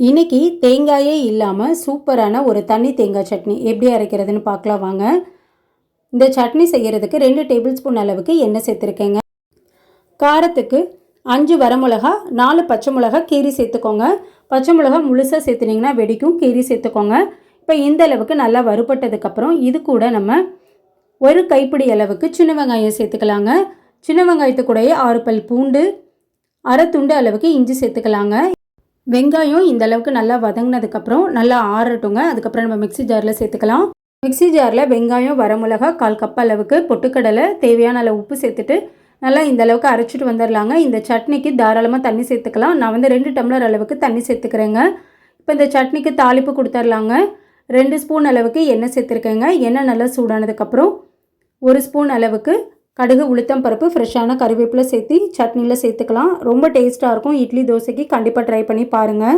இன்னைக்கு தேங்காயே இல்லாமல் சூப்பரான ஒரு தண்ணி தேங்காய் சட்னி எப்படி அரைக்கிறதுன்னு பார்க்கலாம் வாங்க. இந்த சட்னி செய்கிறதுக்கு 2 டேபிள் ஸ்பூன் அளவுக்கு எண்ணெய் சேர்த்துருக்கேங்க. காரத்துக்கு 5 வரமிளகா, 4 பச்சை மிளகா கீரி சேர்த்துக்கோங்க. பச்சை மிளகா முழுசாக சேர்த்துனிங்கன்னா வெடிக்கும், கீரி சேர்த்துக்கோங்க. இப்போ இந்த அளவுக்கு நல்லா வறுபட்டதுக்கப்புறம் இது கூட நம்ம ஒரு கைப்பிடி அளவுக்கு சின்ன வெங்காயம் சேர்த்துக்கலாங்க. சின்ன வெங்காயத்து கூடயே 6 பல் பூண்டு, அரை துண்டு அளவுக்கு இஞ்சி சேர்த்துக்கலாங்க. வெங்காயம் இந்த அளவுக்கு நல்லா வதங்கினதுக்கப்புறம் நல்லா ஆறட்டுங்க. அதுக்கப்புறம் நம்ம மிக்ஸி ஜாரில் சேர்த்துக்கலாம். மிக்ஸி ஜாரில் வெங்காயம், வரமிளகா, 1/4 கப் அளவுக்கு பொட்டுக்கடலை, தேவையான அளவு உப்பு சேர்த்துட்டு நல்லா இந்த அளவுக்கு அரைச்சிட்டு வந்துடலாங்க. இந்த சட்னிக்கு தாராளமாக தண்ணி சேர்த்துக்கலாம். நான் 2 டம்ளர் அளவுக்கு தண்ணி சேர்த்துக்கிறேங்க. இப்போ இந்த சட்னிக்கு தாளிப்பு கொடுத்துர்லாங்க. 2 ஸ்பூன் அளவுக்கு எண்ணெய் சேர்த்துருக்கேங்க. எண்ணெய் நல்லா சூடானதுக்கப்புறம் 1 ஸ்பூன் அளவுக்கு கடுகு, உளுத்தம் பருப்பு, ஃப்ரெஷ்ஷான கருவேப்பிலை சேர்த்து சட்னியில் சேர்த்துக்கலாம். ரொம்ப டேஸ்ட்டாக இருக்கும். இட்லி, தோசைக்கு கண்டிப்பாக ட்ரை பண்ணி பாருங்கள்.